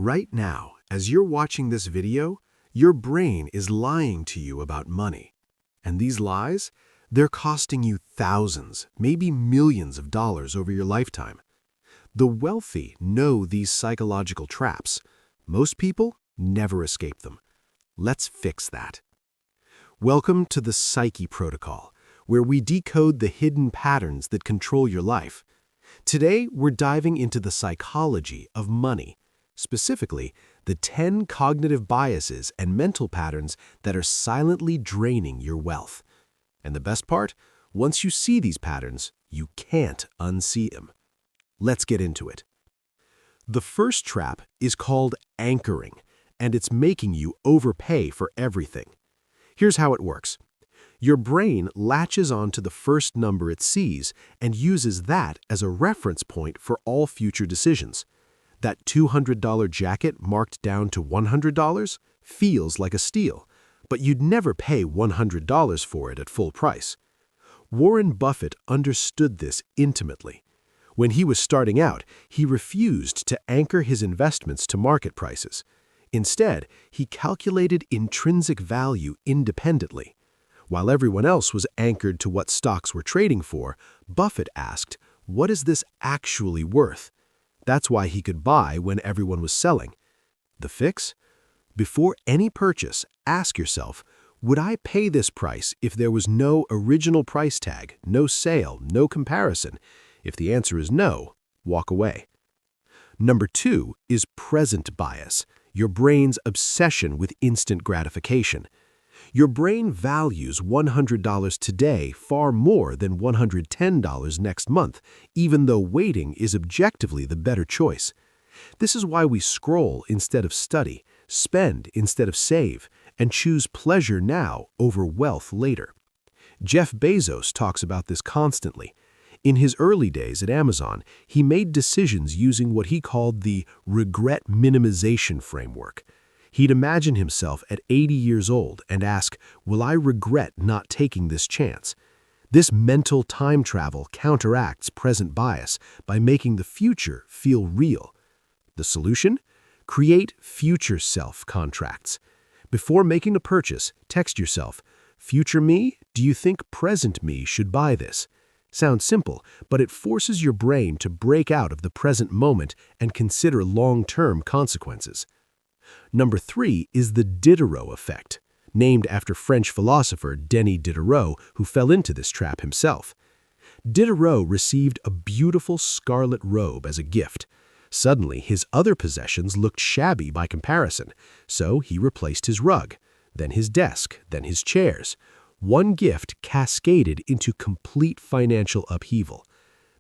Right now, as you're watching this video, your brain is lying to you about money. And these lies, they're costing you thousands, maybe millions of dollars over your lifetime. The wealthy know these psychological traps. Most people never escape them. Let's fix that. Welcome to the Psyche Protocol, where we decode the hidden patterns that control your life. Today, we're diving into the psychology of money. Specifically, the 10 cognitive biases and mental patterns that are silently draining your wealth. And the best part? Once you see these patterns, you can't unsee them. Let's get into it. The first trap is called anchoring, and it's making you overpay for everything. Here's how it works. Your brain latches onto the first number it sees and uses that as a reference point for all future decisions. That $200 jacket marked down to $100 feels like a steal, but you'd never pay $100 for it at full price. Warren Buffett understood this intimately. When he was starting out, he refused to anchor his investments to market prices. Instead, he calculated intrinsic value independently. While everyone else was anchored to what stocks were trading for, Buffett asked, "What is this actually worth?" That's why he could buy when everyone was selling. The fix? Before any purchase, ask yourself, would I pay this price if there was no original price tag, no sale, no comparison? If the answer is no, walk away. Number 2 is present bias, your brain's obsession with instant gratification. Your brain values $100 today far more than $110 next month, even though waiting is objectively the better choice. This is why we scroll instead of study, spend instead of save, and choose pleasure now over wealth later. Jeff Bezos talks about this constantly. In his early days at Amazon, he made decisions using what he called the regret minimization framework. He'd imagine himself at 80 years old and ask, will I regret not taking this chance? This mental time travel counteracts present bias by making the future feel real. The solution? Create future self contracts. Before making a purchase, text yourself, "Future me, do you think present me should buy this?" Sounds simple, but it forces your brain to break out of the present moment and consider long-term consequences. Number 3 is the Diderot Effect, named after French philosopher Denis Diderot, who fell into this trap himself. Diderot received a beautiful scarlet robe as a gift. Suddenly, his other possessions looked shabby by comparison, so he replaced his rug, then his desk, then his chairs. One gift cascaded into complete financial upheaval.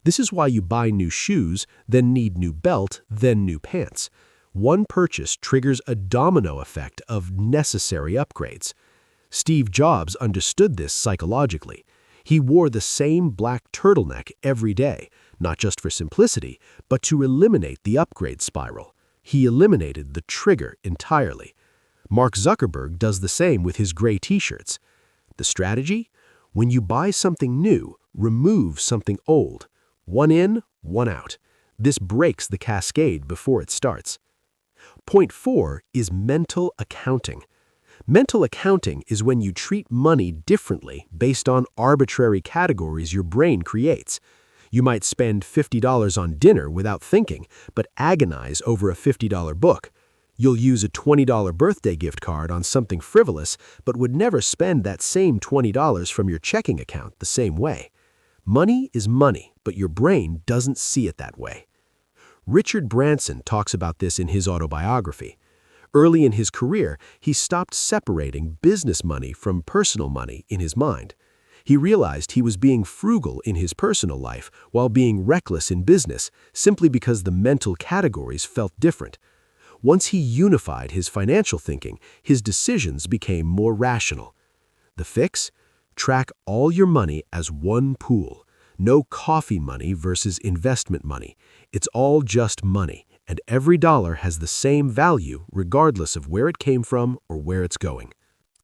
This is why you buy new shoes, then need new belt, then new pants. One purchase triggers a domino effect of necessary upgrades. Steve Jobs understood this psychologically. He wore the same black turtleneck every day, not just for simplicity, but to eliminate the upgrade spiral. He eliminated the trigger entirely. Mark Zuckerberg does the same with his gray t-shirts. The strategy? When you buy something new, remove something old. One in, one out. This breaks the cascade before it starts. Point 4 is mental accounting. Mental accounting is when you treat money differently based on arbitrary categories your brain creates. You might spend $50 on dinner without thinking, but agonize over a $50 book. You'll use a $20 birthday gift card on something frivolous, but would never spend that same $20 from your checking account the same way. Money is money, but your brain doesn't see it that way. Richard Branson talks about this in his autobiography. Early in his career, he stopped separating business money from personal money in his mind. He realized he was being frugal in his personal life while being reckless in business simply because the mental categories felt different. Once he unified his financial thinking, his decisions became more rational. The fix? Track all your money as one pool. No coffee money versus investment money. It's all just money, and every dollar has the same value regardless of where it came from or where it's going.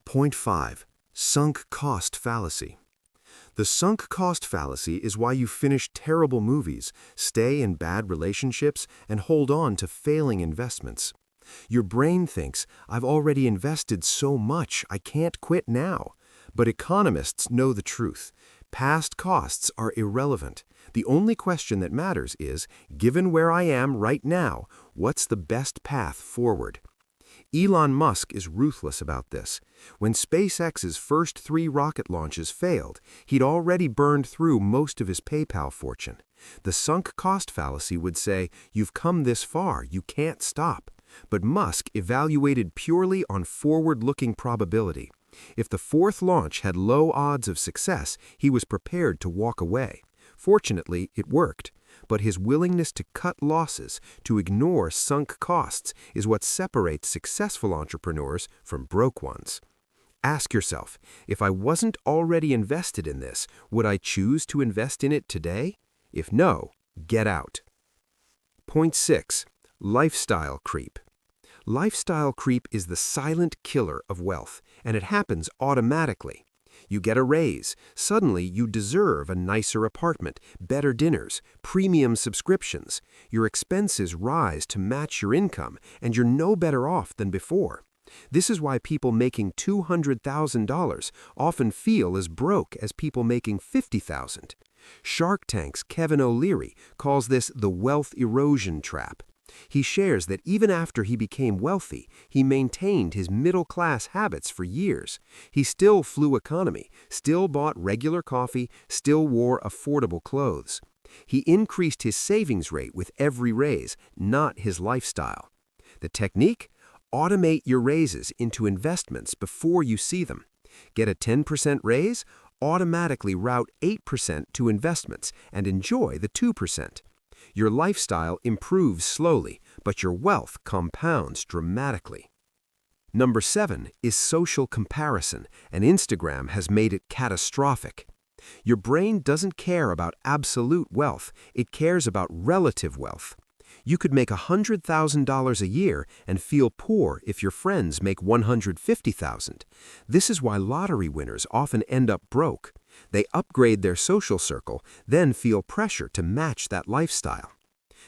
Point 5. Sunk cost fallacy. The sunk cost fallacy is why you finish terrible movies, stay in bad relationships, and hold on to failing investments. Your brain thinks, I've already invested so much, I can't quit now. But economists know the truth. Past costs are irrelevant. The only question that matters is, given where I am right now, what's the best path forward? Elon Musk is ruthless about this. When SpaceX's first 3 rocket launches failed, he'd already burned through most of his PayPal fortune. The sunk cost fallacy would say, you've come this far, you can't stop. But Musk evaluated purely on forward-looking probability. If the 4th launch had low odds of success, he was prepared to walk away. Fortunately, it worked. But his willingness to cut losses, to ignore sunk costs, is what separates successful entrepreneurs from broke ones. Ask yourself, if I wasn't already invested in this, would I choose to invest in it today? If no, get out. Point 6. Lifestyle creep. Lifestyle creep is the silent killer of wealth, and it happens automatically. You get a raise. Suddenly, you deserve a nicer apartment, better dinners, premium subscriptions. Your expenses rise to match your income, and you're no better off than before. This is why people making $200,000 often feel as broke as people making $50,000. Shark Tank's Kevin O'Leary calls this the wealth erosion trap. He shares that even after he became wealthy, he maintained his middle-class habits for years. He still flew economy, still bought regular coffee, still wore affordable clothes. He increased his savings rate with every raise, not his lifestyle. The technique? Automate your raises into investments before you see them. Get a 10% raise? Automatically route 8% to investments and enjoy the 2%. Your lifestyle improves slowly, but your wealth compounds dramatically. Number 7 is social comparison, and Instagram has made it catastrophic. Your brain doesn't care about absolute wealth, it cares about relative wealth. You could make $100,000 a year and feel poor if your friends make $150,000. This is why lottery winners often end up broke. They upgrade their social circle, then feel pressure to match that lifestyle.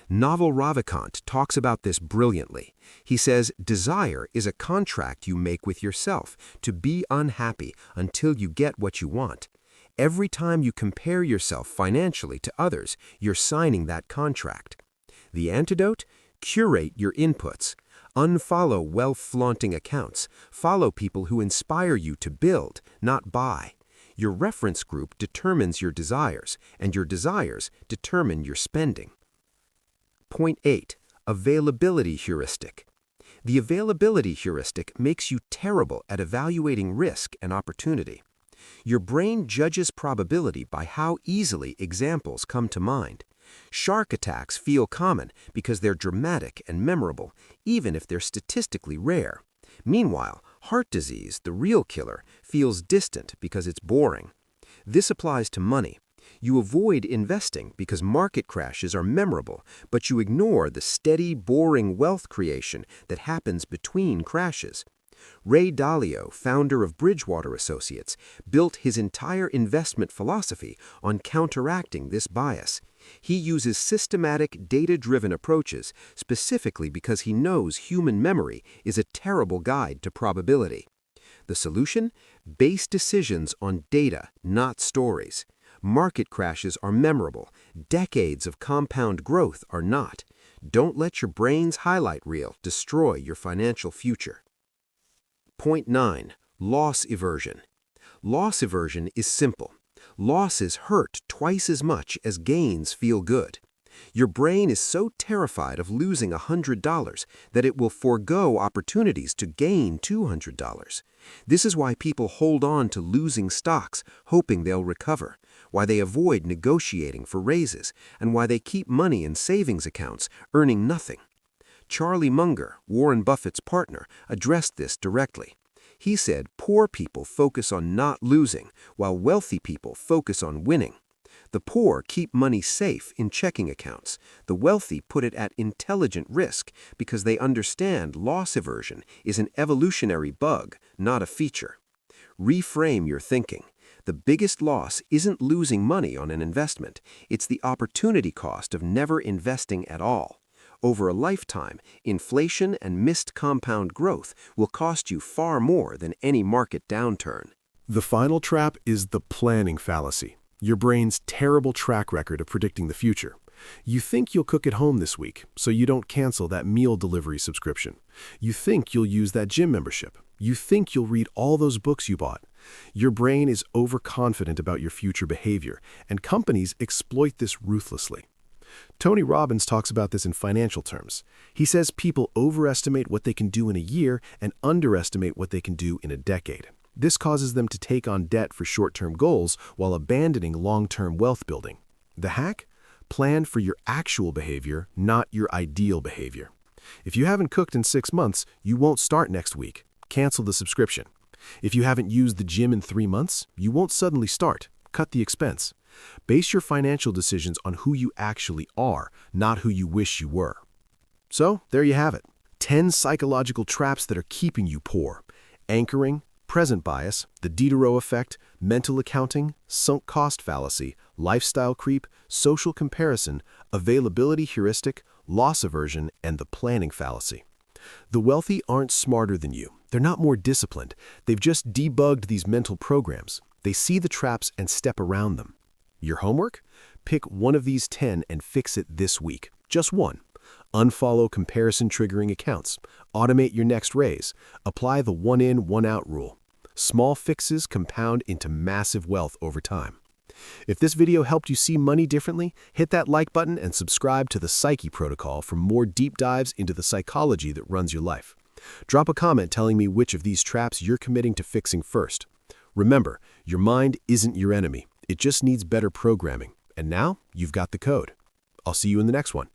Naval Ravikant talks about this brilliantly. He says, desire is a contract you make with yourself to be unhappy until you get what you want. Every time you compare yourself financially to others, you're signing that contract. The antidote? Curate your inputs. Unfollow wealth-flaunting accounts. Follow people who inspire you to build, not buy. Your reference group determines your desires, and your desires determine your spending. Point 8. Availability heuristic. The availability heuristic makes you terrible at evaluating risk and opportunity. Your brain judges probability by how easily examples come to mind. Shark attacks feel common because they're dramatic and memorable, even if they're statistically rare. Meanwhile, heart disease, the real killer, feels distant because it's boring. This applies to money. You avoid investing because market crashes are memorable, but you ignore the steady, boring wealth creation that happens between crashes. Ray Dalio, founder of Bridgewater Associates, built his entire investment philosophy on counteracting this bias. He uses systematic, data-driven approaches specifically because he knows human memory is a terrible guide to probability. The solution? Base decisions on data, not stories. Market crashes are memorable. Decades of compound growth are not. Don't let your brain's highlight reel destroy your financial future. Point 9. Loss aversion. Loss aversion is simple. Losses hurt twice as much as gains feel good. Your brain is so terrified of losing $100 that it will forego opportunities to gain $200. This is why people hold on to losing stocks, hoping they'll recover, why they avoid negotiating for raises, and why they keep money in savings accounts, earning nothing. Charlie Munger, Warren Buffett's partner, addressed this directly. He said poor people focus on not losing, while wealthy people focus on winning. The poor keep money safe in checking accounts. The wealthy put it at intelligent risk because they understand loss aversion is an evolutionary bug, not a feature. Reframe your thinking. The biggest loss isn't losing money on an investment. It's the opportunity cost of never investing at all. Over a lifetime, inflation and missed compound growth will cost you far more than any market downturn. The final trap is the planning fallacy, your brain's terrible track record of predicting the future. You think you'll cook at home this week, so you don't cancel that meal delivery subscription. You think you'll use that gym membership. You think you'll read all those books you bought. Your brain is overconfident about your future behavior, and companies exploit this ruthlessly. Tony Robbins talks about this in financial terms. He says people overestimate what they can do in a year and underestimate what they can do in a decade. This causes them to take on debt for short-term goals while abandoning long-term wealth building. The hack? Plan for your actual behavior, not your ideal behavior. If you haven't cooked in 6 months, you won't start next week. Cancel the subscription. If you haven't used the gym in 3 months, you won't suddenly start. Cut the expense. Base your financial decisions on who you actually are, not who you wish you were. So, there you have it. 10 psychological traps that are keeping you poor. Anchoring, present bias, the Diderot Effect, mental accounting, sunk cost fallacy, lifestyle creep, social comparison, availability heuristic, loss aversion, and the planning fallacy. The wealthy aren't smarter than you. They're not more disciplined. They've just debugged these mental programs. They see the traps and step around them. Your homework? Pick one of these 10 and fix it this week. Just one. Unfollow comparison-triggering accounts. Automate your next raise. Apply the one-in, one-out rule. Small fixes compound into massive wealth over time. If this video helped you see money differently, hit that like button and subscribe to the Psyche protocol for more deep dives into the psychology that runs your life. Drop a comment telling me which of these traps you're committing to fixing first. Remember, your mind isn't your enemy. It just needs better programming. And now, you've got the code. I'll see you in the next one.